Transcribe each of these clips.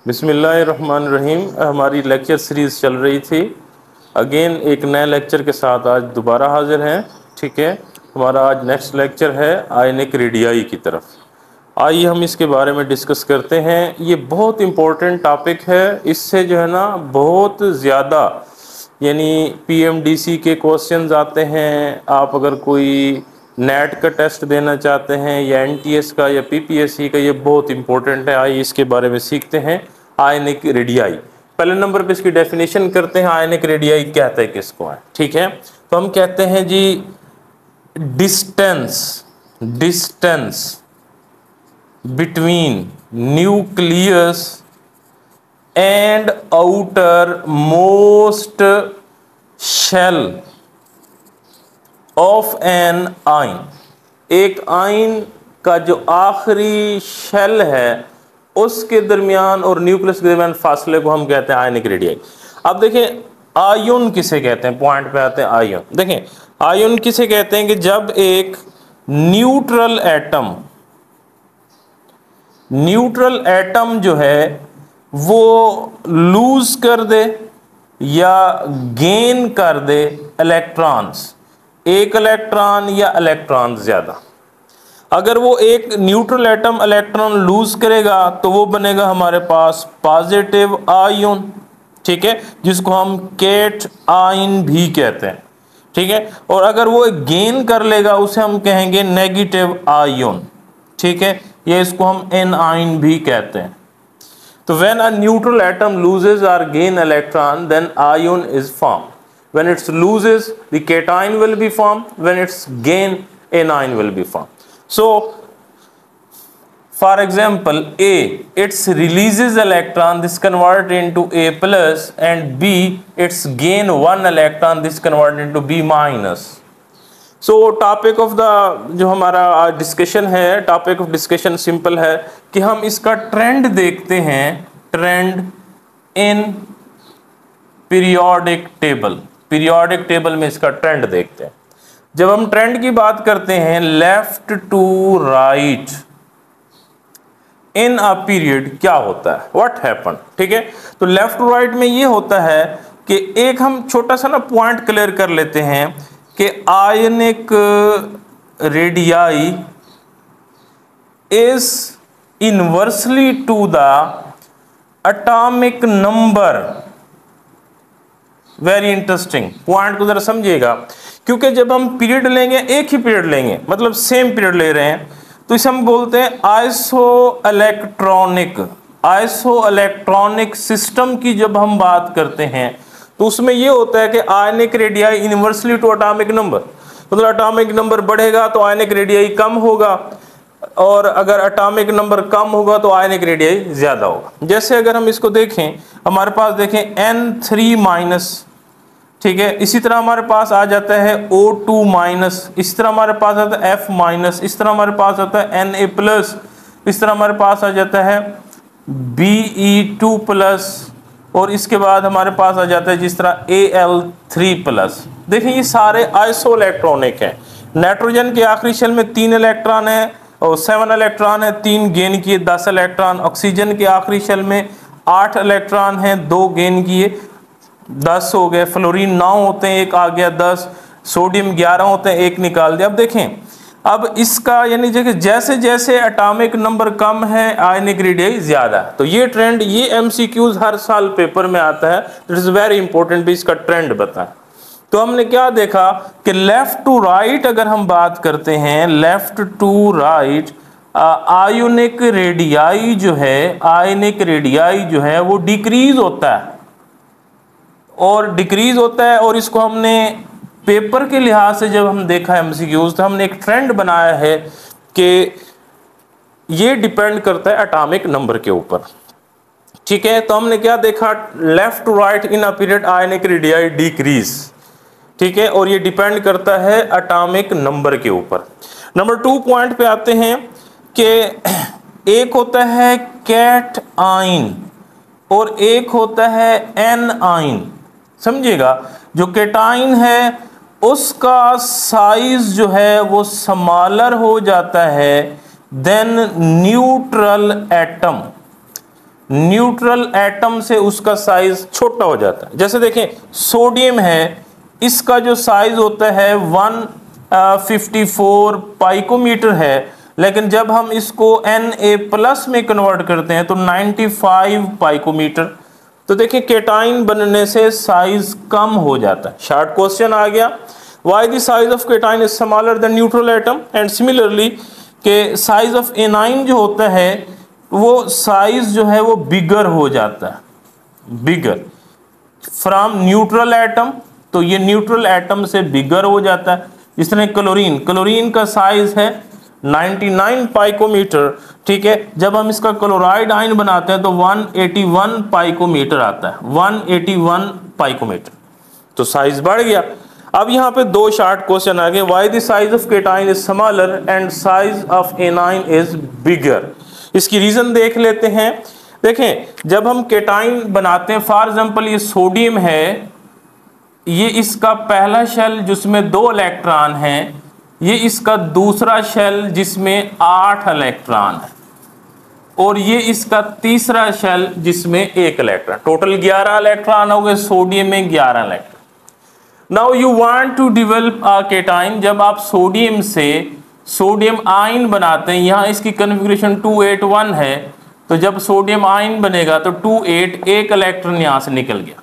बिस्मिल्लाहिर्रहमानिर्रहीम। हमारी lecture series चल रही थी। अगेन एक नए लेक्चर के साथ आज दोबारा हाजिर हैं। ठीक है, हमारा आज नेक्स्ट लेक्चर है आयनिक रेडियाई की तरफ। आइए हम इसके बारे में डिस्कस करते हैं। ये बहुत इम्पोर्टेंट टॉपिक है। इससे जो है ना बहुत ज़्यादा यानी पीएमडीसी के क्वेश्चंस आते हैं। आप अगर कोई नेट का टेस्ट देना चाहते हैं या एनटीएस का या पीपीएससी का, ये बहुत इंपॉर्टेंट है। आइए इसके बारे में सीखते हैं। आयनिक रेडियाई, पहले नंबर पे इसकी डेफिनेशन करते हैं। आयनिक रेडियाई कहते हैं किसको है? ठीक है, तो हम कहते हैं जी distance between nucleus and outer most shell of an ion. एक आयन का जो आखिरी शेल है उसके दरमियान और न्यूक्लियस के दरमियान फासले को हम कहते हैं आयनिक रेडियाई। अब देखें आयन किसे कहते हैं, पॉइंट पे आते हैं। आयन देखें, आयन किसे कहते हैं कि जब एक न्यूट्रल एटम जो है वो लूज कर दे या गेन कर दे इलेक्ट्रॉन्स, एक इलेक्ट्रॉन या इलेक्ट्रॉन ज्यादा। अगर वो एक न्यूट्रल एटम इलेक्ट्रॉन लूज करेगा तो वो बनेगा हमारे पास पॉजिटिव आयन। ठीक है, जिसको हम केट आयन भी कहते हैं। ठीक है, और अगर वो गेन कर लेगा उसे हम कहेंगे नेगेटिव आयन। ठीक है, ये इसको हम एन आयन भी कहते हैं। तो when a neutral atom loses or gain electron, then ion is formed. When it loses, the cation will be formed. When it's gain, anion will be formed. So, for example, A, it releases electron, this convert into A plus, and B, it's gain one electron, this convert into B minus. So topic of the जो हमारा discussion है, topic of discussion simple है कि हम इसका trend देखते हैं। Trend in periodic table में इसका ट्रेंड देखते हैं। जब हम ट्रेंड की बात करते हैं left to right in a period, क्या होता है, व्हाट हैपन। ठीक है, तो लेफ्ट टू राइट में ये होता है कि एक हम छोटा सा ना पॉइंट क्लियर कर लेते हैं कि ionic radii is inversely to the atomic number. Very interesting point को जरा समझिएगा, क्योंकि जब हम पीरियड लेंगे, एक ही पीरियड लेंगे, मतलब सेम पीरियड ले रहे हैं, तो इसे हम बोलते हैं आइसो इलेक्ट्रॉनिक सिस्टम की जब हम बात करते हैं तो उसमें यह होता है कि ionic radii inversely to atomic number, मतलब एटॉमिक नंबर बढ़ेगा तो आयनिक रेडियाई कम होगा, और अगर एटॉमिक नंबर कम होगा तो आयनिक रेडियाई ज्यादा होगा। जैसे अगर हम इसको देखें, हमारे पास देखें N3 माइनस, ठीक है, इसी तरह हमारे पास आ जाता है O2 माइनस, इस तरह हमारे पास आता है F माइनस, इस तरह हमारे पास आता है Na प्लस, इस तरह हमारे पास आ जाता है Be2 प्लस, और इसके बाद हमारे पास आ जाता है जिस तरह Al3 प्लस। देखिए ये सारे आइसो इलेक्ट्रॉनिक हैं। नाइट्रोजन के आखिरी शेल में 3 इलेक्ट्रॉन है और 7 इलेक्ट्रॉन है, 3 गेन किए 10 इलेक्ट्रॉन। ऑक्सीजन के आखिरी शेल में 8 इलेक्ट्रॉन हैं, 2 गेन किए 10 हो गए। फ्लोरीन 9 होते हैं, 1 आ गया 10। सोडियम 11 होते हैं, 1 निकाल दिया। अब देखें, अब इसका यानी जैसे जैसे एटॉमिक नंबर कम है आयनिक रेडियाई ज्यादा है। तो ये ट्रेंड, ये एमसीक्यूज हर साल पेपर में आता है। इट इज वेरी इंपॉर्टेंट भी इसका ट्रेंड बताएं। तो हमने क्या देखा कि लेफ्ट टू राइट अगर हम बात करते हैं, left to right ionic radii जो है वो डिक्रीज होता है, और इसको हमने पेपर के लिहाज से जब हम देखा एमसीक्यूज, तो हमने एक ट्रेंड बनाया है कि ये डिपेंड करता है एटॉमिक नंबर के ऊपर। ठीक है, तो हमने क्या देखा, left to right in a period ionic radii decrease. ठीक है, और ये डिपेंड करता है एटॉमिक नंबर के ऊपर। नंबर 2 पॉइंट पे आते हैं कि एक होता है कैट आयन और एक होता है एन आयन। समझिएगा, जो केटाइन है उसका साइज जो है वो स्मॉलर हो जाता है than neutral atom. Neutral atom से उसका साइज छोटा हो जाता है। जैसे देखें सोडियम है, इसका जो साइज होता है 154 पाइकोमीटर है, लेकिन जब हम इसको Na+ में कन्वर्ट करते हैं तो 95 पाइकोमीटर। तो देखिए केटाइन बनने से साइज कम हो जाता है। शॉर्ट क्वेश्चन आ गया, why the size of cation is smaller than neutral atom. And similarly के साइज ऑफ एनाइन जो होता है वो साइज जो है वो बिगर हो जाता है, बिगर फ्रॉम न्यूट्रल एटम। तो ये न्यूट्रल एटम से बिगर हो जाता है। जिस तरह क्लोरीन, क्लोरीन का साइज है 99 पाइकोमीटर, ठीक है। जब हम इसका क्लोराइड आयन बनाते हैं तो 181 पाइकोमीटर आता है, 181 पाइकोमीटर, तो साइज बढ़ गया। अब यहाँ पे दो शॉर्ट क्वेश्चन आ गए, why the size of cation is smaller and size of anion is bigger. इसकी रीजन देख लेते हैं। देखें जब हम केटाइन बनाते हैं, फॉर एग्जांपल ये सोडियम है, ये इसका पहला शेल जिसमें 2 इलेक्ट्रॉन हैं, ये इसका दूसरा शेल जिसमें 8 इलेक्ट्रॉन है, और ये इसका तीसरा शेल जिसमें 1 इलेक्ट्रॉन, टोटल 11 इलेक्ट्रॉन हो गए सोडियम में, 11 electron. Now you want to develop a cation. जब आप सोडियम से सोडियम आयन बनाते हैं, यहाँ इसकी कन्फिग्रेशन 281 है, तो जब सोडियम आयन बनेगा तो 28, 1 इलेक्ट्रॉन यहाँ से निकल गया।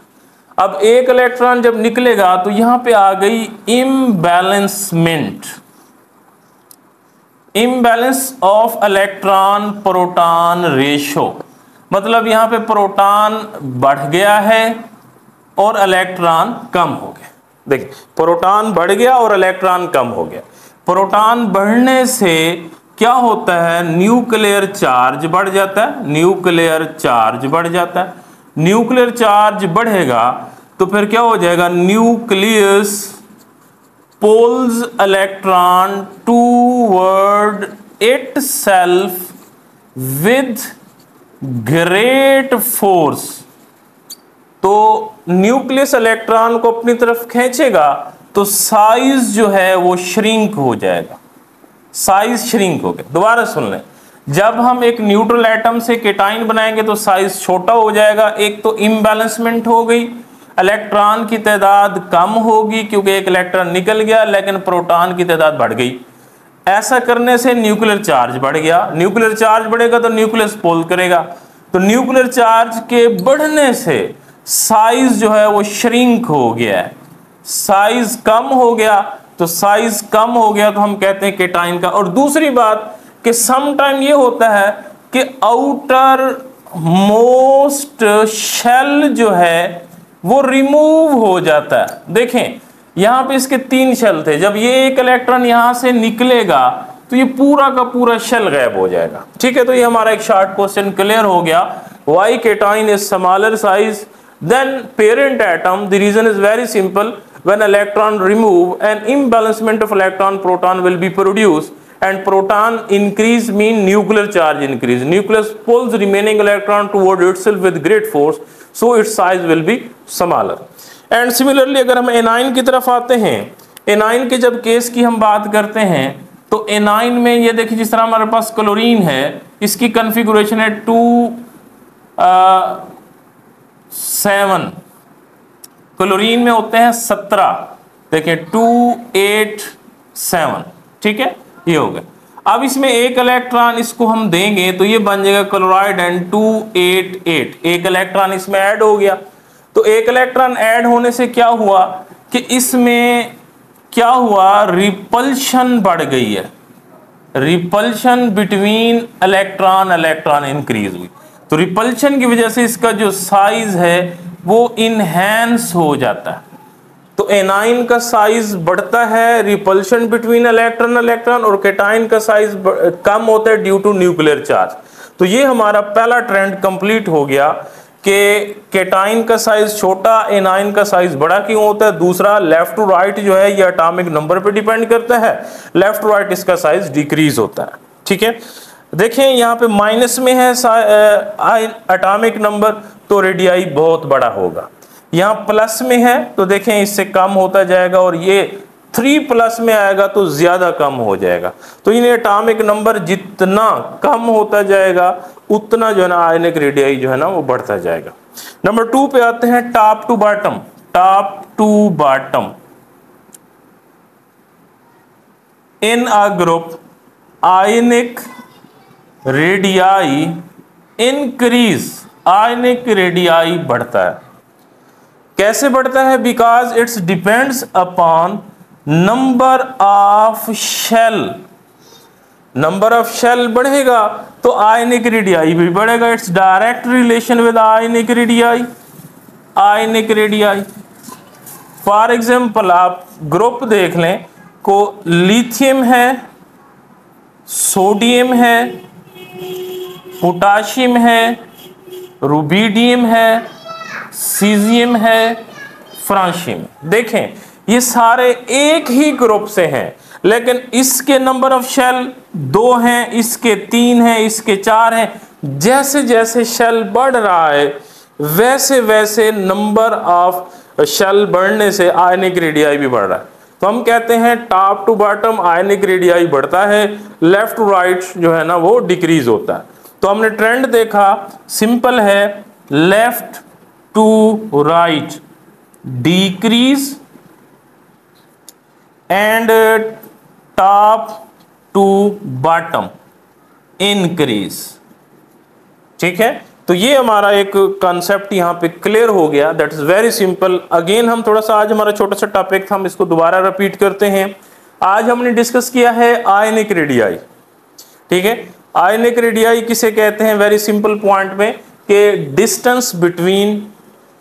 अब 1 इलेक्ट्रॉन जब निकलेगा तो यहाँ पे आ गई imbalancement, imbalance of electron proton ratio, मतलब यहाँ पे प्रोटॉन बढ़ गया है और इलेक्ट्रॉन कम हो गया। देखिए प्रोटॉन बढ़ गया और इलेक्ट्रॉन कम हो गया। प्रोटॉन बढ़ने से क्या होता है, न्यूक्लियर चार्ज बढ़ जाता है, न्यूक्लियर चार्ज बढ़ जाता है। न्यूक्लियर चार्ज बढ़ेगा तो फिर क्या हो जाएगा, nucleus pulls electron toward itself with great force. तो न्यूक्लियस इलेक्ट्रॉन को अपनी तरफ खींचेगा तो साइज जो है वो श्रिंक हो जाएगा, साइज श्रिंक हो गया। दोबारा सुन लें, जब हम एक न्यूट्रल एटम से केटाइन बनाएंगे तो साइज छोटा हो जाएगा। एक तो इम्बैलेंसमेंट हो गई, इलेक्ट्रॉन की तादाद कम होगी क्योंकि 1 इलेक्ट्रॉन निकल गया, लेकिन प्रोटॉन की तादाद बढ़ गई। ऐसा करने से न्यूक्लियर चार्ज बढ़ गया, न्यूक्लियर चार्ज बढ़ेगा तो न्यूक्लियस पोल करेगा, तो न्यूक्लियर चार्ज के बढ़ने से साइज जो है वो श्रिंक हो गया है, साइज कम हो गया। तो साइज कम हो गया तो हम कहते हैं केटाइन का। और दूसरी बात कि सम टाइम ये होता है कि आउटर मोस्ट शेल जो है वो रिमूव हो जाता है। देखें यहाँ पे इसके 3 शेल थे, जब ये 1 इलेक्ट्रॉन यहाँ से निकलेगा तो ये पूरा का पूरा शेल गायब हो जाएगा। ठीक है, तो ये हमारा एक शॉर्ट क्वेश्चन क्लियर हो गया, why cation is smaller size than parent atom. The reason is very simple, when electron remove an imbalancement of electron proton will be produced and proton increase mean nuclear charge increase, nucleus pulls remaining electron toward itself with great force, so its size will be smaller. And similarly अगर हम A9 की तरफ आते हैं, A9 के जब case की हम बात करते हैं तो एनाइन में ये देखिए जिस तरह हमारे पास क्लोरीन है, इसकी कन्फिगुरेशन है 2 7, क्लोरीन में होते हैं 17, देखिए 2 8 7, ठीक है, ये हो गया। अब इसमें 1 इलेक्ट्रॉन इसको हम देंगे तो ये बन जाएगा क्लोराइड एंड 2 8 8, 1 इलेक्ट्रॉन इसमें ऐड हो गया। तो 1 इलेक्ट्रॉन ऐड होने से क्या हुआ कि इसमें क्या हुआ, रिपल्शन बढ़ गई है, repulsion between electron electron increase हुई। तो रिपल्शन की वजह से इसका जो साइज है वो इनहेंस हो जाता है। तो एनाइन का साइज बढ़ता है, रिपल्शन बिटवीन इलेक्ट्रॉन इलेक्ट्रॉन, और केटाइन का साइज कम होता है ड्यू टू न्यूक्लियर चार्ज। तो ये हमारा पहला ट्रेंड कंप्लीट हो गया कि केटाइन का साइज छोटा, एनाइन का साइज बड़ा क्यों होता है। दूसरा, लेफ्ट टू राइट जो है ये एटॉमिक नंबर पे डिपेंड करता है, लेफ्ट टू राइट इसका साइज डिक्रीज होता है। ठीक है, देखें यहाँ पे माइनस में है एटॉमिक नंबर तो रेडियाई बहुत बड़ा होगा, यहाँ प्लस में है तो देखें इससे कम होता जाएगा, और ये 3+ में आएगा तो ज्यादा कम हो जाएगा। तो इन एटॉमिक नंबर जितना कम होता जाएगा उतना जो है ना आयनिक रेडियाई जो है ना वो बढ़ता जाएगा। नंबर 2 पे आते हैं, top to bottom. Top to bottom in a group ionic radii increase, ionic radii बढ़ता है। कैसे बढ़ता है? Because it's depends upon number of shell. Number of shell बढ़ेगा तो आयनिक रेडियाई भी बढ़ेगा। It's direct relation with ionic radii. Ionic radii for example आप ग्रुप देख लें, को लिथियम है, सोडियम है, पोटाशियम है, रुबिडियम है, सीजियम है, फ्रांशियम। देखें ये सारे एक ही ग्रुप से हैं, लेकिन इसके नंबर ऑफ शेल 2 हैं, इसके 3 हैं, इसके 4 हैं। जैसे जैसे शेल बढ़ रहा है वैसे वैसे नंबर ऑफ शेल बढ़ने से आयनिक रेडियाई भी बढ़ रहा है। तो हम कहते हैं top to bottom ionic radii बढ़ता है, लेफ्ट टू राइट जो है ना वो डिक्रीज होता है। तो हमने ट्रेंड देखा, सिंपल है, left to right decrease and top to bottom increase. ठीक है, तो ये हमारा एक कॉन्सेप्ट यहाँ पे क्लियर हो गया। That is very simple. Again हम थोड़ा सा, आज हमारा छोटा सा टॉपिक था, हम इसको दोबारा रिपीट करते हैं। आज हमने डिस्कस किया है आयनिक रेडियाई। ठीक है, आयनिक रेडियाई किसे कहते हैं? वेरी सिंपल पॉइंट में कि distance between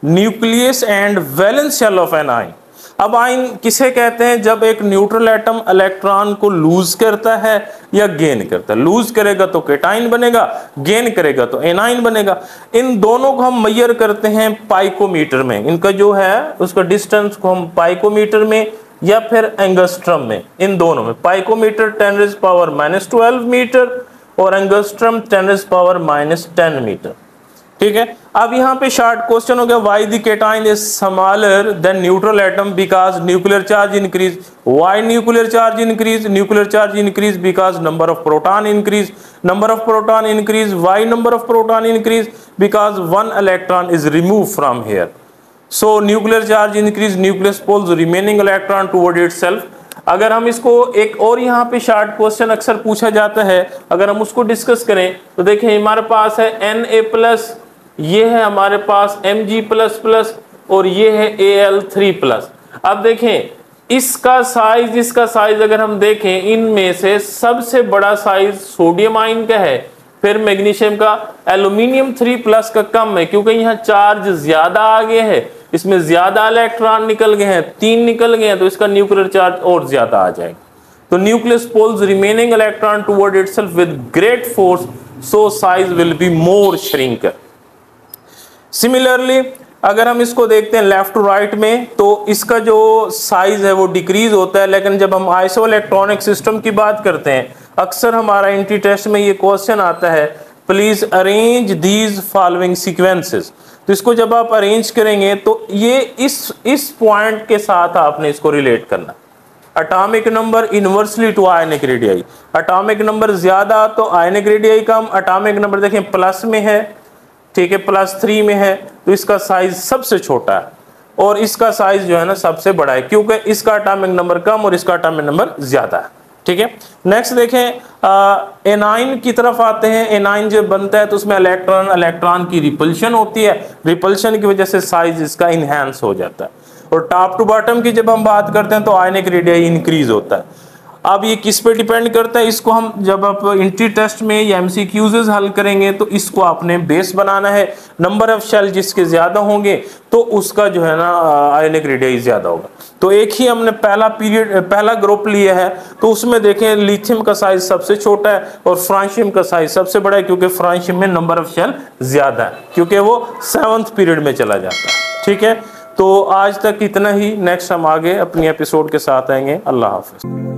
nucleus and valence shell of an ion. अब आयन किसे कहते हैं? जब एक न्यूट्रल एटम इलेक्ट्रॉन को लूज करता है या गेन करता है। लूज करेगा तो केटाइन बनेगा, गेन करेगा तो एनाइन बनेगा। इन दोनों को हम मेजर करते हैं पाइकोमीटर में। इनका जो है उसका डिस्टेंस को हम पाइकोमीटर में या फिर एंगस्ट्रम में, इन दोनों में। पाइकोमीटर 10⁻⁻12 मीटर और एंगस्ट्रम 10⁻⁻10 मीटर। ठीक है, अब यहाँ पे शॉर्ट क्वेश्चन हो गया, why the cation is smaller than neutral atom? Because nuclear charge increase. Why nuclear charge increase? Nuclear charge increase because number of proton increase. Number of proton increase. Why number of proton increase? Because 1 electron is remove from here. So nuclear charge increase, nucleus pulls remaining electron toward itself. अगर हम इसको एक और यहाँ पे short question अक्सर पूछा जाता है, अगर हम उसको डिस्कस करें तो देखें हमारे पास है Na+, ये है हमारे पास Mg++ और ये है Al3+। अब देखें इसका साइज अगर हम देखें, इनमें से सबसे बड़ा साइज सोडियम आयन का है, फिर मैग्नीशियम का, एल्यूमिनियम 3+ का कम है क्योंकि यहाँ चार्ज ज्यादा आ गया है, इसमें ज्यादा इलेक्ट्रॉन निकल गए हैं, 3 निकल गए हैं, तो इसका न्यूक्लियर चार्ज और ज्यादा आ जाएगा। तो nucleus pulls remaining electron toward itself with great force, so size will be more shrinker. Similarly अगर हम इसको देखते हैं लेफ्ट टू राइट में, तो इसका जो साइज है वो डिक्रीज होता है। लेकिन जब हम आइसो इलेक्ट्रॉनिक सिस्टम की बात करते हैं, अक्सर हमारा एंट्री टेस्ट में ये क्वेश्चन आता है, please arrange these following sequences. तो इसको जब आप अरेंज करेंगे तो ये इस पॉइंट के साथ आपने इसको रिलेट करना। Atomic number inversely to ionic radii. Atomic number ज्यादा तो आयनिक रेडियाई कम। एटॉमिक नंबर देखें प्लस में है, ठीक है, +3 में है, तो इसका साइज सबसे छोटा है और इसका साइज जो है ना सबसे बड़ा है, क्योंकि इसका एटॉमिक नंबर कम और इसका एटॉमिक नंबर ज्यादा है। ठीक है, नेक्स्ट देखें एनाइन की तरफ आते हैं। एनाइन जब बनता है तो उसमें इलेक्ट्रॉन की रिपल्शन होती है, रिपल्शन की वजह से साइज इसका इनहेंस हो जाता है। और टॉप टू बॉटम की जब हम बात करते हैं तो आयनिक रेडियाई इंक्रीज होता है। अब ये किस पे डिपेंड करता है? इसको हम जब आप एंट्री टेस्ट में या MCQs हल करेंगे तो इसको आपने बेस बनाना है। नंबर ऑफ शेल जिसके ज्यादा होंगे तो उसका जो है ना आयनिक रेडियाई ज्यादा होगा। तो एक ही हमने पहला ग्रुप लिया है, तो उसमें देखें लिथियम का साइज सबसे छोटा है और फ्रांशियम का साइज सबसे बड़ा है, क्योंकि फ्रांशियम में नंबर ऑफ शेल ज्यादा है, क्योंकि वो 7th पीरियड में चला जाता है। ठीक है, तो आज तक इतना ही। नेक्स्ट हम आगे अपनी एपिसोड के साथ आएंगे। अल्लाह हाफिज।